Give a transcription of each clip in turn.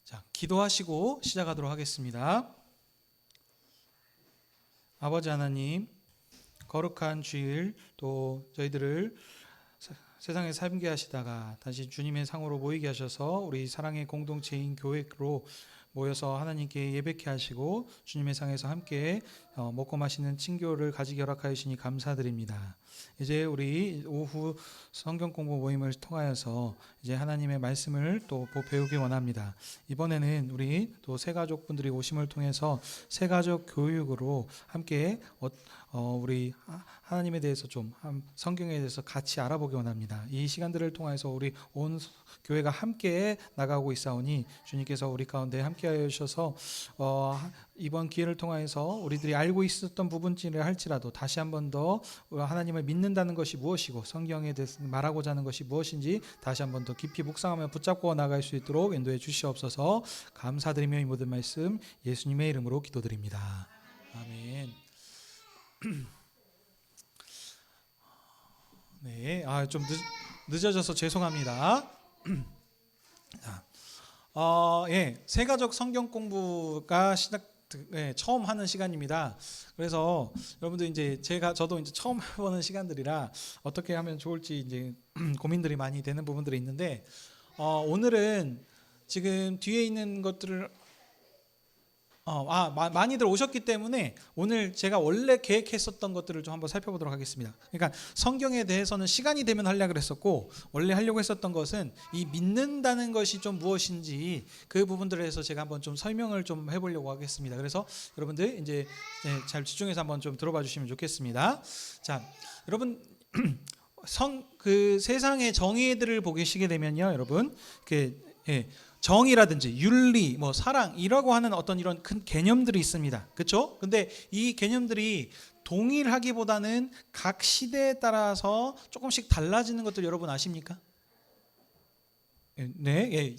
자, 기도하시고 시작하도록 하겠습니다. 아버지 하나님, 거룩한 주일 또 저희들을 세상에 살게 하시다가 다시 주님의 상으로 모이게 하셔서 우리 사랑의 공동체인 교회로 모여서 하나님께 예배케 하시고 주님의 상에서 함께 먹고 마시는 친교를 가지게 허락하여 주시니 감사드립니다. 이제 우리 오후 성경 공부 모임을 통하여서 이제 하나님의 말씀을 또 배우기 원합니다. 이번에는 우리 또 새가족분들이 오심을 통해서 새가족 교육으로 함께 우리 하나님에 대해서 좀 성경에 대해서 같이 알아보기 원합니다. 이 시간들을 통해서 우리 온 교회가 함께 나가고 있사오니 주님께서 우리 가운데 함께하여 주셔서 이번 기회를 통해서 우리들이 알고 있었던 부분들을 할지라도 다시 한 번 더 하나님을 믿는다는 것이 무엇이고 성경에 대해서 말하고자 하는 것이 무엇인지 다시 한 번 더 깊이 묵상하며 붙잡고 나갈 수 있도록 인도해 주시옵소서. 감사드리며 이 모든 말씀 예수님의 이름으로 기도드립니다. 아멘. 네, 좀 늦어져서 죄송합니다. 새가족 성경 공부가 처음 하는 시간입니다. 그래서 여러분들 이제 저도 이제 처음 해보는 시간들이라 어떻게 하면 좋을지 이제 고민들이 많이 되는 부분들이 있는데 오늘은 지금 뒤에 있는 것들을 많이들 오셨기 때문에 오늘 제가 원래 계획했었던 것들을 좀 한번 살펴보도록 하겠습니다. 그러니까 성경에 대해서는 시간이 되면 하려고 했었고 원래 하려고 했었던 것은 이 믿는다는 것이 좀 무엇인지 그 부분들에 대해서 제가 한번 좀 설명을 좀 해보려고 하겠습니다. 그래서 여러분들 이제 잘 집중해서 한번 좀 들어봐 주시면 좋겠습니다. 자, 여러분 그 세상의 정의들을 보시게 되면요, 여러분 정의라든지 윤리, 사랑이라고 하는 어떤 이런 큰 개념들이 있습니다. 그렇죠? 근데 이 개념들이 동일하기보다는 각 시대에 따라서 조금씩 달라지는 것들 여러분 아십니까? 네,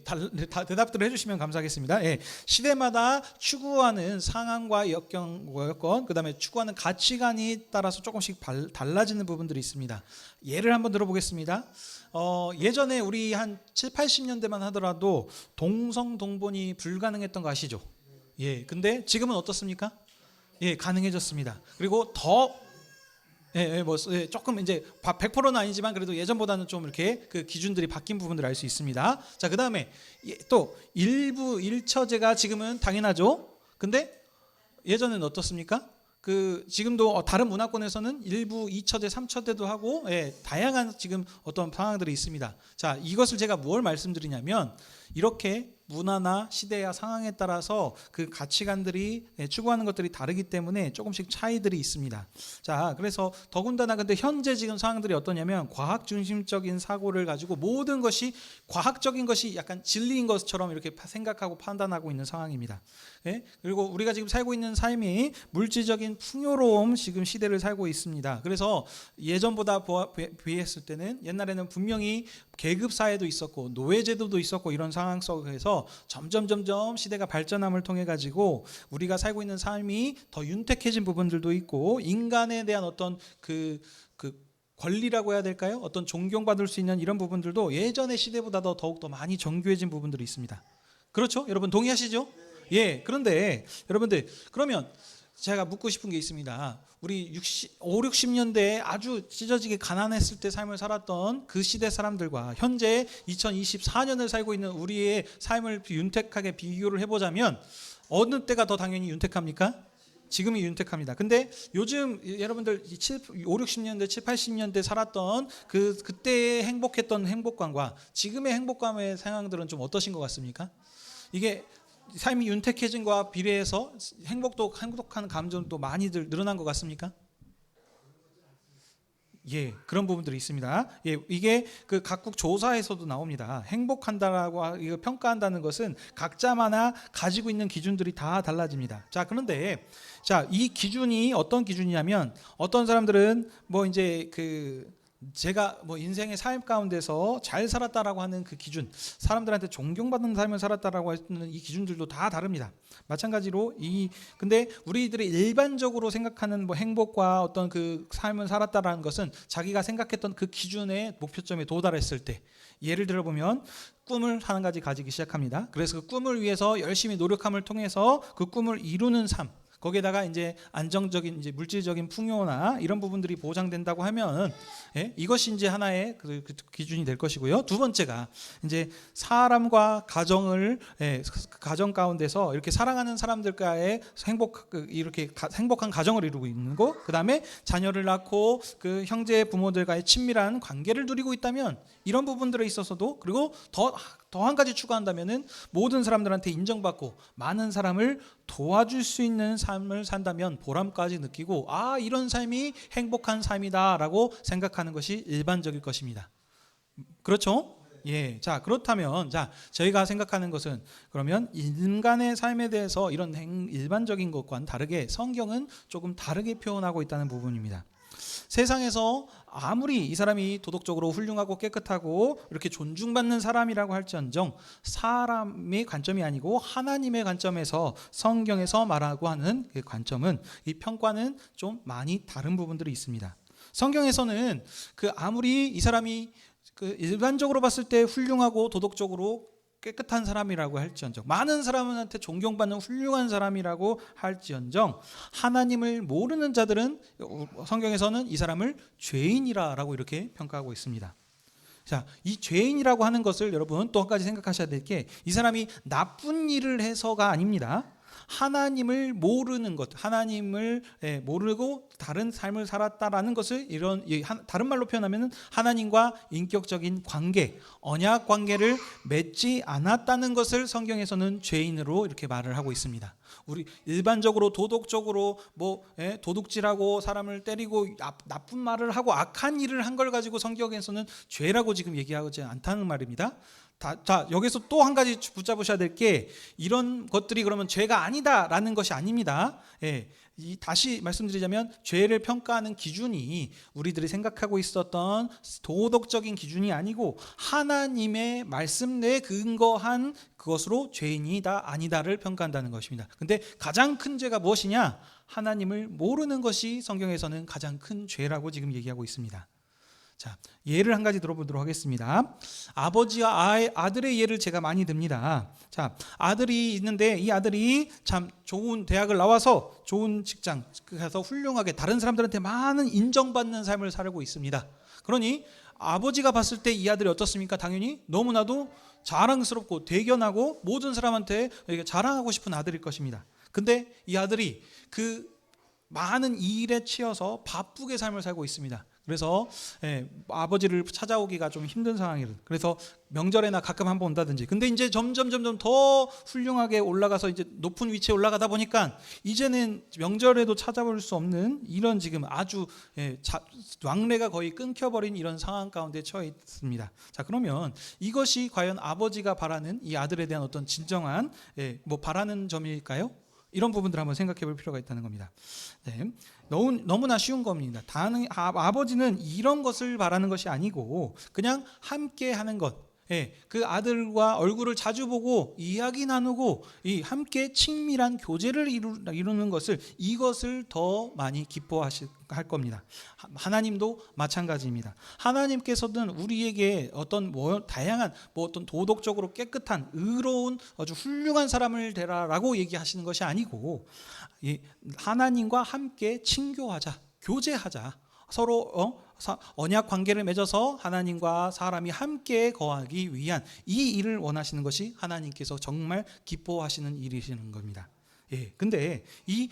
대답들을 해주시면 감사하겠습니다. 시대마다 추구하는 상황과 여건, 그 다음에 추구하는 가치관이 따라서 조금씩 달라지는 부분들이 있습니다. 예를 한번 들어보겠습니다. 예전에 우리 한 7, 80년대만 하더라도 동성 동본이 불가능했던 거 아시죠? 근데 지금은 어떻습니까? 가능해졌습니다. 그리고 더 조금 이제 100%는 아니지만 그래도 예전보다는 좀 이렇게 그 기준들이 바뀐 부분들을 알 수 있습니다. 자, 그 다음에 또 일부 일처제가 지금은 당연하죠. 근데 예전에는 어떻습니까? 지금도 다른 문화권에서는 일부 2처제, 3처제도 하고 다양한 지금 어떤 상황들이 있습니다. 자, 이것을 제가 뭘 말씀드리냐면 이렇게 문화나 시대와 상황에 따라서 그 가치관들이 추구하는 것들이 다르기 때문에 조금씩 차이들이 있습니다. 자, 그래서 더군다나 근데 현재 지금 상황들이 어떠냐면 과학 중심적인 사고를 가지고 모든 것이 과학적인 것이 약간 진리인 것처럼 이렇게 생각하고 판단하고 있는 상황입니다. 그리고 우리가 지금 살고 있는 삶이 물질적인 풍요로움 지금 시대를 살고 있습니다. 그래서 예전보다 비했을 때는 옛날에는 분명히 계급 사회도 있었고 노예제도도 있었고 이런 상황 속에서 점점 시대가 발전함을 통해 가지고 우리가 살고 있는 삶이 더 윤택해진 부분들도 있고 인간에 대한 어떤 그 권리라고 해야 될까요? 어떤 존경받을 수 있는 이런 부분들도 예전의 시대보다 더욱 더 많이 정교해진 부분들이 있습니다. 그렇죠? 여러분 동의하시죠? 그런데 여러분들 그러면 제가 묻고 싶은 게 있습니다. 우리 5, 60년대에 아주 찢어지게 가난했을 때 삶을 살았던 그 시대 사람들과 현재 2024년을 살고 있는 우리의 삶을 윤택하게 비교를 해보자면 어느 때가 더 당연히 윤택합니까? 지금이 윤택합니다. 근데 요즘 여러분들 5, 60년대, 7, 80년대 살았던 그때의 행복했던 행복감과 지금의 행복감의 상황들은 좀 어떠신 것 같습니까? 이게 삶이 윤택해진 것과 비례해서 행복한 감정도 많이들 늘어난 것 같습니까? 그런 부분들이 있습니다. 이게 그 각국 조사에서도 나옵니다. 행복한다라고 이거 평가한다는 것은 각자마다 가지고 있는 기준들이 다 달라집니다. 자, 그런데 이 기준이 어떤 기준이냐면 어떤 사람들은 이제 제가 뭐 인생의 삶 가운데서 잘 살았다라고 하는 그 기준, 사람들한테 존경받는 삶을 살았다라고 하는 이 기준들도 다 다릅니다. 마찬가지로 근데 우리들이 일반적으로 생각하는 뭐 행복과 어떤 그 삶을 살았다라는 것은 자기가 생각했던 그 기준의 목표점에 도달했을 때, 예를 들어 보면 꿈을 한 가지 가지기 시작합니다. 그래서 그 꿈을 위해서 열심히 노력함을 통해서 그 꿈을 이루는 삶, 거기에다가 이제 안정적인 이제 물질적인 풍요나 이런 부분들이 보장된다고 하면, 이것이 이제 하나의 그 기준이 될 것이고요. 두 번째가 이제 사람과 가정을, 가정 가운데서 이렇게 사랑하는 사람들과의 이렇게 행복한 가정을 이루고 있는 거, 그 다음에 자녀를 낳고 그 형제 부모들과의 친밀한 관계를 누리고 있다면, 이런 부분들에 있어서도, 그리고 더 한 가지 추가한다면은 모든 사람들한테 인정받고 많은 사람을 도와줄 수 있는 삶을 산다면 보람까지 느끼고, 이런 삶이 행복한 삶이다라고 생각하는 것이 일반적일 것입니다. 그렇죠? 예. 자, 그렇다면 저희가 생각하는 것은, 그러면 인간의 삶에 대해서 이런 일반적인 것과는 다르게 성경은 조금 다르게 표현하고 있다는 부분입니다. 세상에서 아무리 이 사람이 도덕적으로 훌륭하고 깨끗하고 이렇게 존중받는 사람이라고 할지언정, 사람의 관점이 아니고 하나님의 관점에서 성경에서 말하고 하는 그 관점은, 이 평가는 좀 많이 다른 부분들이 있습니다. 성경에서는 아무리 이 사람이 일반적으로 봤을 때 훌륭하고 도덕적으로 깨끗한 사람이라고 할지언정, 많은 사람한테 존경받는 훌륭한 사람이라고 할지언정, 하나님을 모르는 자들은 성경에서는 이 사람을 죄인이라고 이렇게 평가하고 있습니다. 자, 이 죄인이라고 하는 것을 여러분 또 한 가지 생각하셔야 될 게, 이 사람이 나쁜 일을 해서가 아닙니다. 하나님을 모르는 것, 하나님을 모르고 다른 삶을 살았다라는 것을, 다른 말로 표현하면 하나님과 인격적인 관계, 언약 관계를 맺지 않았다는 것을 성경에서는 죄인으로 이렇게 말을 하고 있습니다. 우리 일반적으로 도덕적으로 도둑질하고 사람을 때리고 나쁜 말을 하고 악한 일을 한 걸 가지고 성경에서는 죄라고 지금 얘기하지 않다는 말입니다. 자, 여기서 또 한 가지 붙잡으셔야 될 게, 이런 것들이 그러면 죄가 아니다라는 것이 아닙니다. 다시 말씀드리자면, 죄를 평가하는 기준이 우리들이 생각하고 있었던 도덕적인 기준이 아니고 하나님의 말씀 내에 근거한 그것으로 죄인이다 아니다를 평가한다는 것입니다. 근데 가장 큰 죄가 무엇이냐? 하나님을 모르는 것이 성경에서는 가장 큰 죄라고 지금 얘기하고 있습니다. 자, 예를 한 가지 들어보도록 하겠습니다. 아버지와 아들의 예를 제가 많이 듭니다. 자, 아들이 있는데, 이 아들이 참 좋은 대학을 나와서 좋은 직장 가서 훌륭하게 다른 사람들한테 많은 인정받는 삶을 살고 있습니다. 그러니 아버지가 봤을 때 이 아들이 어떻습니까? 당연히 너무나도 자랑스럽고 대견하고 모든 사람한테 자랑하고 싶은 아들일 것입니다. 근데 이 아들이 그 많은 일에 치여서 바쁘게 삶을 살고 있습니다. 그래서 아버지를 찾아오기가 좀 힘든 상황이에요. 그래서 명절에나 가끔 한번 온다든지. 근데 이제 점점 더 훌륭하게 올라가서 이제 높은 위치에 올라가다 보니까 이제는 명절에도 찾아볼 수 없는 이런 지금 아주 왕래가 거의 끊겨버린 이런 상황 가운데 처해 있습니다. 자, 그러면 이것이 과연 아버지가 바라는 이 아들에 대한 어떤 진정한 바라는 점일까요? 이런 부분들 한번 생각해 볼 필요가 있다는 겁니다. 너무나 쉬운 겁니다. 아버지는 이런 것을 바라는 것이 아니고 그냥 함께 하는 것, 그 아들과 얼굴을 자주 보고 이야기 나누고 함께 친밀한 교제를 이루는 것을, 이것을 더 많이 기뻐하실 겁니다. 하나님도 마찬가지입니다. 하나님께서는 우리에게 어떤 다양한 어떤 도덕적으로 깨끗한 의로운 아주 훌륭한 사람을 되라라고 얘기하시는 것이 아니고, 하나님과 함께 친교하자, 교제하자, 서로 언약 관계를 맺어서 하나님과 사람이 함께 거하기 위한 이 일을 원하시는 것이 하나님께서 정말 기뻐하시는 일이시는 겁니다. 근데 이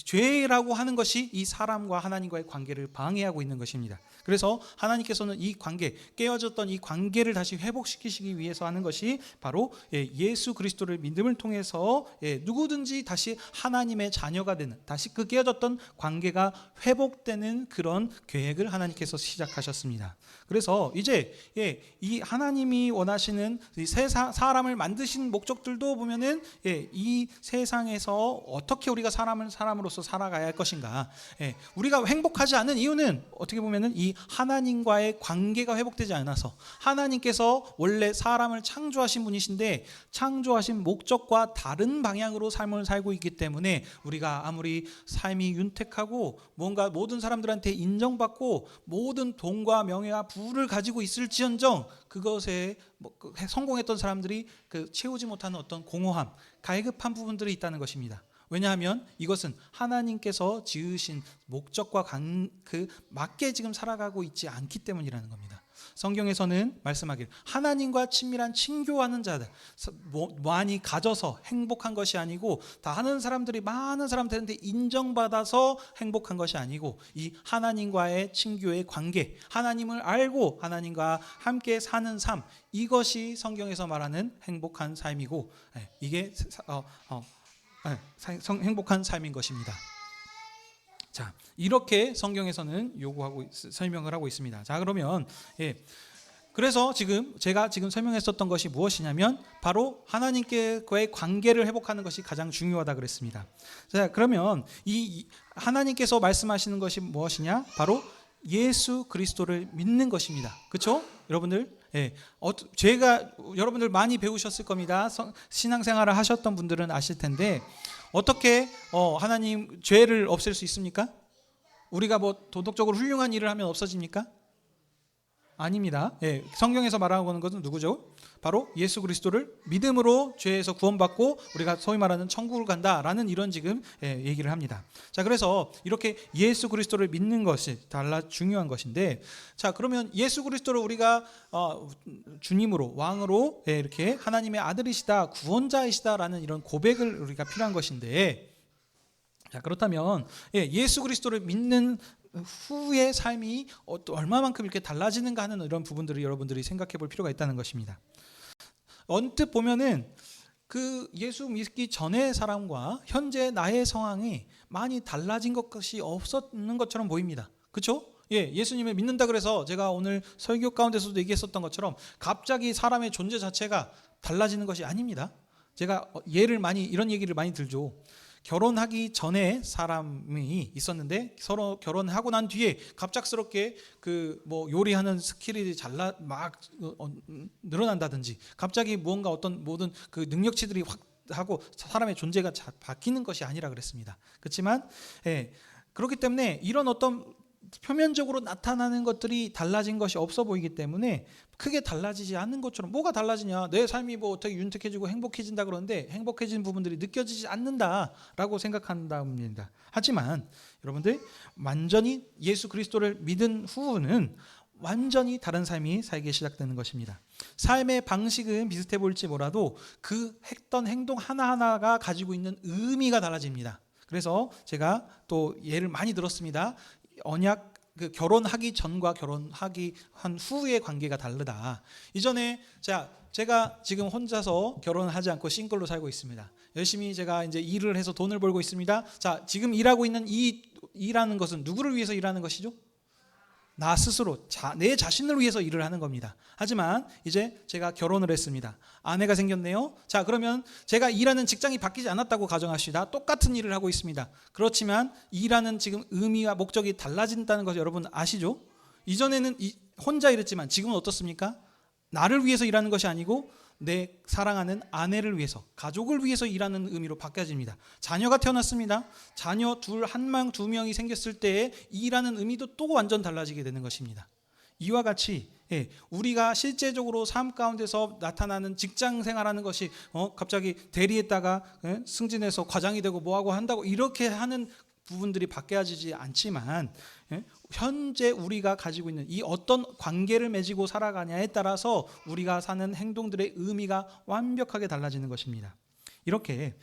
죄라고 하는 것이 이 사람과 하나님과의 관계를 방해하고 있는 것입니다. 그래서 하나님께서는 이 관계, 깨어졌던 이 관계를 다시 회복시키시기 위해서 하는 것이 바로 예수 그리스도를 믿음을 통해서 누구든지 다시 하나님의 자녀가 되는, 다시 그 깨어졌던 관계가 회복되는 그런 계획을 하나님께서 시작하셨습니다. 그래서 이제 이 하나님이 원하시는 사람을 만드신 목적들도 보면은 이 세상에서 세상에서 어떻게 우리가 사람으로서 살아가야 할 것인가. 예, 우리가 행복하지 않은 이유는 어떻게 보면은 이 하나님과의 관계가 회복되지 않아서, 하나님께서 원래 사람을 창조하신 분이신데 창조하신 목적과 다른 방향으로 삶을 살고 있기 때문에 우리가 아무리 삶이 윤택하고 뭔가 모든 사람들한테 인정받고 모든 돈과 명예와 부를 가지고 있을지언정 그것에 성공했던 사람들이 채우지 못하는 어떤 공허함, 갈급한 부분들이 있다는 것입니다. 왜냐하면 이것은 하나님께서 지으신 목적과 맞게 지금 살아가고 있지 않기 때문이라는 겁니다. 성경에서는 말씀하기를 하나님과 친밀한 친교하는 자들, 많이 가져서 행복한 것이 아니고 다른 사람들이 많은 사람들한테 인정받아서 행복한 것이 아니고 이 하나님과의 친교의 관계, 하나님을 알고 하나님과 함께 사는 삶, 이것이 성경에서 말하는 행복한 삶이고 이게 행복한 삶인 것입니다. 자, 이렇게 성경에서는 설명을 하고 있습니다. 자, 그러면 그래서 제가 지금 설명했었던 것이 무엇이냐면 바로 하나님과의 관계를 회복하는 것이 가장 중요하다 그랬습니다. 자, 그러면 이 하나님께서 말씀하시는 것이 무엇이냐? 바로 예수 그리스도를 믿는 것입니다. 그렇죠? 여러분들, 제가 여러분들 많이 배우셨을 겁니다. 신앙생활을 하셨던 분들은 아실 텐데 어떻게 하나님 죄를 없앨 수 있습니까? 우리가 도덕적으로 훌륭한 일을 하면 없어집니까? 아닙니다. 성경에서 말하고 있는 것은 누구죠? 바로 예수 그리스도를 믿음으로 죄에서 구원받고 우리가 소위 말하는 천국을 간다라는 이런 지금 얘기를 합니다. 자, 그래서 이렇게 예수 그리스도를 믿는 것이 중요한 것인데, 자, 그러면 예수 그리스도를 우리가 주님으로 왕으로 이렇게 하나님의 아들이시다, 구원자이시다라는 이런 고백을 우리가 필요한 것인데, 자, 그렇다면 예수 그리스도를 믿는 후의 삶이 얼마만큼 이렇게 달라지는가 하는 이런 부분들을 여러분들이 생각해 볼 필요가 있다는 것입니다. 언뜻 보면은 예수 믿기 전의 사람과 현재 나의 상황이 많이 달라진 것이 없었는 것처럼 보입니다. 그렇죠? 예수님을 믿는다 그래서 제가 오늘 설교 가운데서도 얘기했었던 것처럼 갑자기 사람의 존재 자체가 달라지는 것이 아닙니다. 제가 이런 얘기를 많이 들죠. 결혼하기 전에 사람이 있었는데 서로 결혼하고 난 뒤에 갑작스럽게 요리하는 스킬이 늘어난다든지 갑자기 무언가 어떤 모든 능력치들이 확 하고 사람의 존재가 바뀌는 것이 아니라 그랬습니다. 그렇지만 그렇기 때문에 이런 어떤 표면적으로 나타나는 것들이 달라진 것이 없어 보이기 때문에 크게 달라지지 않는 것처럼, 뭐가 달라지냐, 내 삶이 어떻게 윤택해지고 행복해진다 그러는데 행복해진 부분들이 느껴지지 않는다라고 생각한답니다. 하지만 여러분들 완전히 예수 그리스도를 믿은 후는 완전히 다른 삶이 살기 시작되는 것입니다. 삶의 방식은 비슷해 보일지 몰라도 했던 행동 하나하나가 가지고 있는 의미가 달라집니다. 그래서 제가 또 예를 많이 들었습니다. 언약 결혼하기 전과 결혼하기 한 후의 관계가 다르다. 이전에 제가 지금 혼자서 결혼하지 않고 싱글로 살고 있습니다. 열심히 제가 이제 일을 해서 돈을 벌고 있습니다. 자, 지금 일하고 있는 이 일하는 것은 누구를 위해서 일하는 것이죠? 나 스스로 내 자신을 위해서 일을 하는 겁니다. 하지만 이제 제가 결혼을 했습니다. 아내가 생겼네요. 자, 그러면 제가 일하는 직장이 바뀌지 않았다고 가정합시다. 똑같은 일을 하고 있습니다. 그렇지만 일하는 지금 의미와 목적이 달라진다는 것을 여러분 아시죠? 이전에는 혼자 일했지만 지금은 어떻습니까? 나를 위해서 일하는 것이 아니고 내 사랑하는 아내를 위해서, 가족을 위해서 일하는 의미로 바뀌어집니다. 자녀가 태어났습니다. 자녀 한 명, 두 명이 생겼을 때의 일하는 의미도 또 완전 달라지게 되는 것입니다. 이와 같이 우리가 실제적으로 삶 가운데서 나타나는 직장 생활하는 것이 갑자기 대리했다가 승진해서 과장이 되고 뭐하고 한다고 이렇게 하는 부분들이 바뀌어지지 않지만 현재 우리가 가지고 있는 이 어떤 관계를 맺고 살아가냐에 따라서 우리가 사는 행동들의 의미가 완벽하게 달라지는 것입니다. 이렇게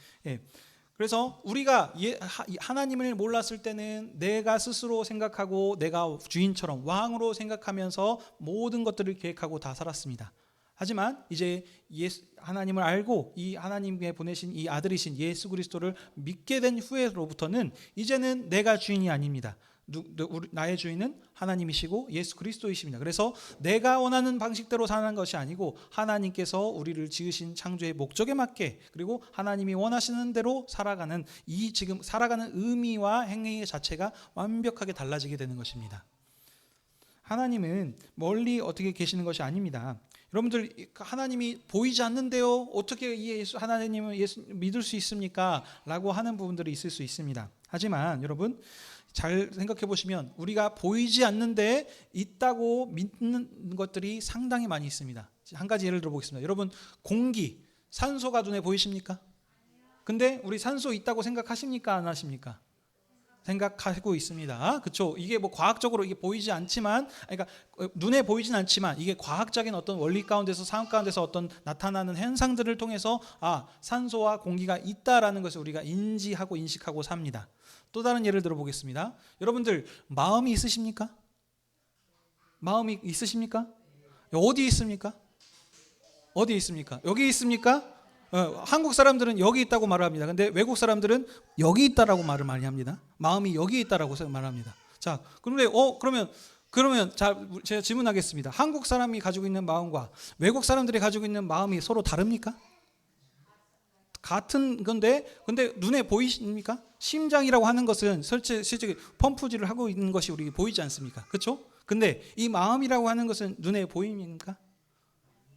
그래서 우리가 하나님을 몰랐을 때는 내가 스스로 생각하고 내가 주인처럼 왕으로 생각하면서 모든 것들을 계획하고 다 살았습니다. 하지만 이제 하나님을 알고 이 하나님께 보내신 이 아들이신 예수 그리스도를 믿게 된 후에로부터는 이제는 내가 주인이 아닙니다. 나의 주인은 하나님이시고 예수 그리스도이십니다. 그래서 내가 원하는 방식대로 사는 것이 아니고 하나님께서 우리를 지으신 창조의 목적에 맞게 그리고 하나님이 원하시는 대로 살아가는 이 지금 살아가는 의미와 행위 자체가 완벽하게 달라지게 되는 것입니다. 하나님은 멀리 어떻게 계시는 것이 아닙니다. 여러분들 하나님이 보이지 않는데요. 어떻게 하나님을 믿을 수 있습니까? 라고 하는 부분들이 있을 수 있습니다. 하지만 여러분 잘 생각해 보시면 우리가 보이지 않는데 있다고 믿는 것들이 상당히 많이 있습니다. 한 가지 예를 들어 보겠습니다. 여러분 공기, 산소가 눈에 보이십니까? 근데 우리 산소 있다고 생각하십니까? 안 하십니까? 생각하고 있습니다. 그렇죠? 이게 뭐 과학적으로 이게 보이지 않지만, 그러니까 눈에 보이진 않지만 이게 과학적인 어떤 원리 가운데서 상황 가운데서 어떤 나타나는 현상들을 통해서 산소와 공기가 있다라는 것을 우리가 인지하고 인식하고 삽니다. 또 다른 예를 들어 보겠습니다. 여러분들 마음이 있으십니까? 마음이 있으십니까? 어디 있습니까? 어디 있습니까? 여기 있습니까? 한국 사람들은 여기 있다고 말을 합니다. 근데 외국 사람들은 여기 있다라고 말을 많이 합니다. 마음이 여기 있다라고 말합니다. 자, 그런데 그러면 자, 제가 질문하겠습니다. 한국 사람이 가지고 있는 마음과 외국 사람들이 가지고 있는 마음이 서로 다릅니까? 같은 건데, 근데 눈에 보이십니까? 심장이라고 하는 것은 실제 펌프질을 하고 있는 것이 우리 보이지 않습니까? 그렇죠? 근데 이 마음이라고 하는 것은 눈에 보입니까?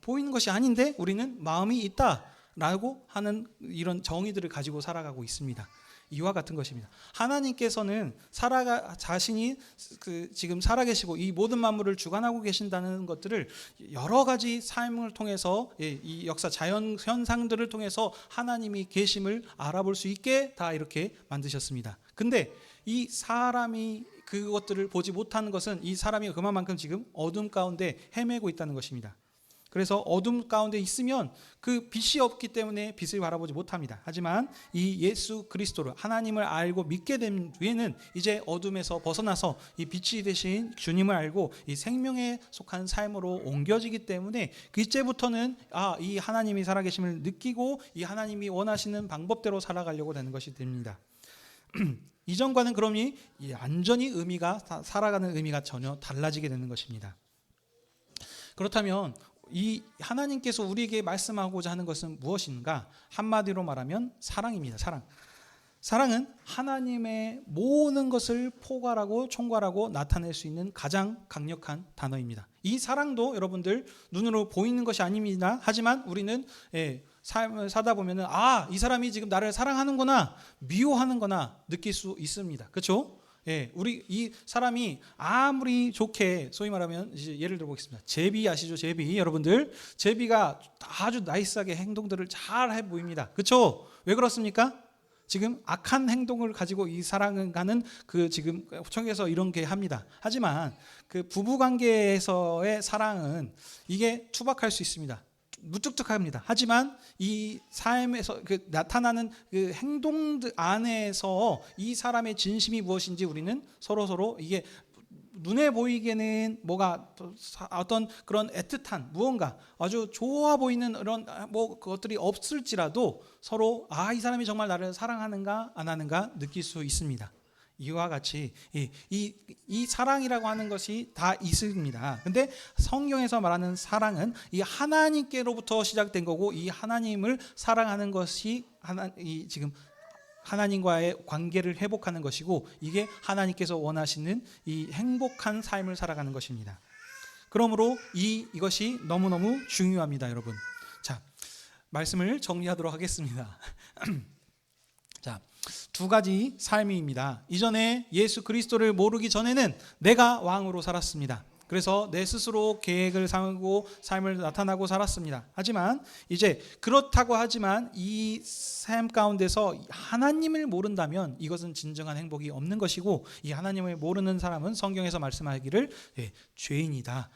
보이는 것이 아닌데 우리는 마음이 있다라고 하는 이런 정의들을 가지고 살아가고 있습니다. 이와 같은 것입니다. 하나님께서는 자신이 지금 살아계시고 이 모든 만물을 주관하고 계신다는 것들을 여러 가지 삶을 통해서 이 역사 자연 현상들을 통해서 하나님이 계심을 알아볼 수 있게 다 이렇게 만드셨습니다. 근데 이 사람이 그것들을 보지 못하는 것은 이 사람이 그만큼 지금 어둠 가운데 헤매고 있다는 것입니다. 그래서 어둠 가운데 있으면 그 빛이 없기 때문에 빛을 바라보지 못합니다. 하지만 이 예수 그리스도를 하나님을 알고 믿게 된 뒤에는 이제 어둠에서 벗어나서 이 빛이 되신 주님을 알고 이 생명에 속한 삶으로 옮겨지기 때문에 그때부터는 이 하나님이 살아계심을 느끼고 이 하나님이 원하시는 방법대로 살아가려고 되는 것이 됩니다. 이전과는 그러니 완전히 살아가는 의미가 전혀 달라지게 되는 것입니다. 그렇다면 이 하나님께서 우리에게 말씀하고자 하는 것은 무엇인가? 한마디로 말하면 사랑입니다. 사랑은 하나님의 모든 것을 포괄하고 총괄하고 나타낼 수 있는 가장 강력한 단어입니다. 이 사랑도 여러분들 눈으로 보이는 것이 아닙니다. 하지만 우리는 삶을 사다 보면은 이 사람이 지금 나를 사랑하는구나, 미워하는구나 느낄 수 있습니다. 그렇죠? 우리 이 사람이 아무리 좋게 소위 말하면 이제 예를 들어 보겠습니다. 제비 아시죠? 제비 여러분들 제비가 아주 나이스하게 행동들을 잘 해 보입니다. 그렇죠? 왜 그렇습니까? 지금 악한 행동을 가지고 이 사랑을 가는 지금 청에서 이런 게 합니다. 하지만 그 부부 관계에서의 사랑은 이게 투박할 수 있습니다. 무뚝뚝합니다. 하지만 이 삶에서 나타나는 그 행동들 안에서 이 사람의 진심이 무엇인지 우리는 서로 이게 눈에 보이게는 뭐가 어떤 그런 애틋한 무언가 아주 좋아 보이는 이런 그것들이 없을지라도 서로 이 사람이 정말 나를 사랑하는가 안 하는가 느낄 수 있습니다. 이와 같이 이 사랑이라고 하는 것이 다 있습니다. 근데 성경에서 말하는 사랑은 이 하나님께로부터 시작된 거고 이 하나님을 사랑하는 것이 지금 하나님과의 관계를 회복하는 것이고 이게 하나님께서 원하시는 이 행복한 삶을 살아가는 것입니다. 그러므로 이것이 너무너무 중요합니다, 여러분. 자, 말씀을 정리하도록 하겠습니다. 자, 두 가지 삶입니다. 이전에 예수 그리스도를 모르기 전에는 내가 왕으로 살았습니다. 그래서 내 스스로 계획을 세우고 삶을 나타나고 살았습니다. 하지만 이제 그렇다고 하지만 이 삶 가운데서 하나님을 모른다면 이것은 진정한 행복이 없는 것이고 이 하나님을 모르는 사람은 성경에서 말씀하기를 죄인이다.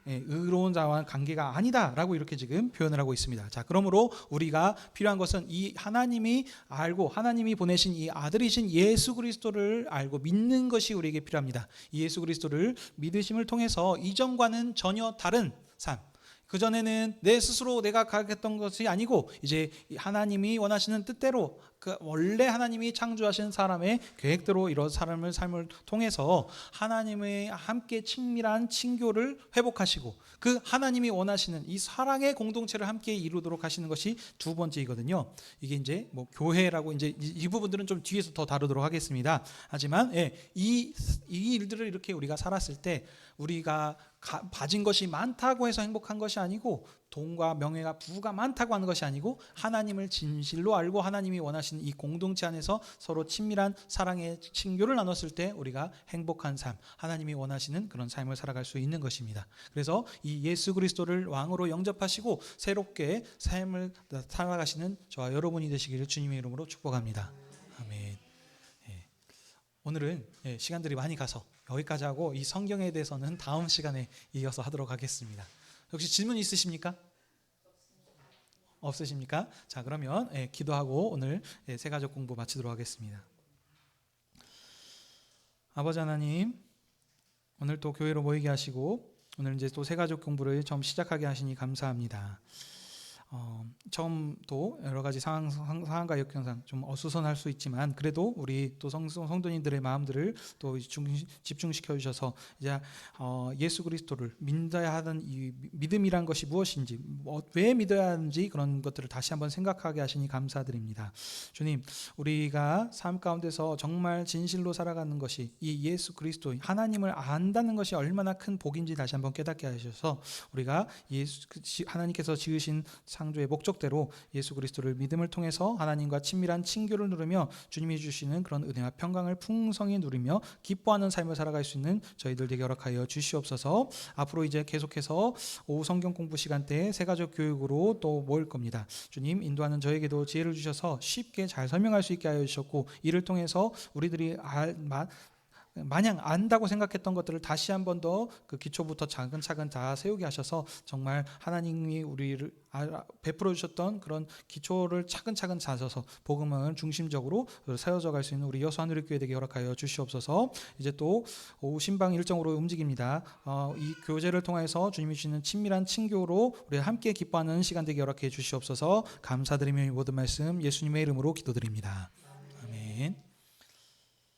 의로운 자와 관계가 아니다라고 이렇게 지금 표현을 하고 있습니다. 자, 그러므로 우리가 필요한 것은 이 하나님이 알고 하나님이 보내신 이 아들이신 예수 그리스도를 알고 믿는 것이 우리에게 필요합니다. 이 예수 그리스도를 믿으심을 통해서 이전과는 전혀 다른 삶. 그전에는 내 스스로 내가 가겠던 것이 아니고 이제 하나님이 원하시는 뜻대로 그 원래 하나님이 창조하신 사람의 계획대로 이런 삶을 통해서 하나님의 함께 친밀한 친교를 회복하시고 그 하나님이 원하시는 이 사랑의 공동체를 함께 이루도록 하시는 것이 두 번째이거든요. 이게 이제 뭐 교회라고 이제 이 부분들은 좀 뒤에서 더 다루도록 하겠습니다. 하지만 이 일들을 이렇게 우리가 살았을 때 우리가 가진 것이 많다고 해서 행복한 것이 아니고 돈과 명예가 부가 많다고 하는 것이 아니고 하나님을 진실로 알고 하나님이 원하시는 이 공동체 안에서 서로 친밀한 사랑의 친교를 나눴을 때 우리가 행복한 삶, 하나님이 원하시는 그런 삶을 살아갈 수 있는 것입니다. 그래서 이 예수 그리스도를 왕으로 영접하시고 새롭게 삶을 살아가시는 저와 여러분이 되시기를 주님의 이름으로 축복합니다. 아멘. 오늘은 시간들이 많이 가서 여기까지 하고 이 성경에 대해서는 다음 시간에 이어서 하도록 하겠습니다. 혹시 질문 있으십니까? 없으십니까? 자, 그러면 기도하고 오늘 새가족 공부 마치도록 하겠습니다. 아버지 하나님, 오늘 또 교회로 모이게 하시고 오늘 이제 또 새가족 공부를 처음 시작하게 하시니 감사합니다. 처음 또 여러 가지 상황과 역경상 좀 어수선할 수 있지만 그래도 우리 또 성도님들의 마음들을 또 집중시켜 주셔서 이제 예수 그리스도를 믿어야 하는 이 믿음이란 것이 무엇인지 왜 믿어야 하는지 그런 것들을 다시 한번 생각하게 하시니 감사드립니다. 주님, 우리가 삶 가운데서 정말 진실로 살아가는 것이 이 예수 그리스도 하나님을 안다는 것이 얼마나 큰 복인지 다시 한번 깨닫게 하셔서 우리가 하나님께서 지으신 창조의 목적대로 예수 그리스도를 믿음을 통해서 하나님과 친밀한 친교를 누르며 주님이 주시는 그런 은혜와 평강을 풍성히 누리며 기뻐하는 삶을 살아갈 수 있는 저희들 되게 허락하여 주시옵소서. 앞으로 이제 계속해서 오후 성경 공부 시간대에 새가족 교육으로 또 모일 겁니다. 주님, 인도하는 저에게도 지혜를 주셔서 쉽게 잘 설명할 수 있게 하여 주셨고 이를 통해서 우리들이 마냥 안다고 생각했던 것들을 다시 한 번 더 그 기초부터 차근차근 다 세우게 하셔서 정말 하나님이 우리를 베풀어 주셨던 그런 기초를 차근차근 다져서 복음을 중심적으로 세워져 갈 수 있는 우리 여수 하늘의 교회 되게 허락하여 주시옵소서. 이제 또 오후 신방 일정으로 움직입니다. 이 교제를 통해서 주님이 주시는 친밀한 친교로 우리 함께 기뻐하는 시간 되게 허락해 주시옵소서. 감사드리며 이 모든 말씀 예수님의 이름으로 기도드립니다. 아멘.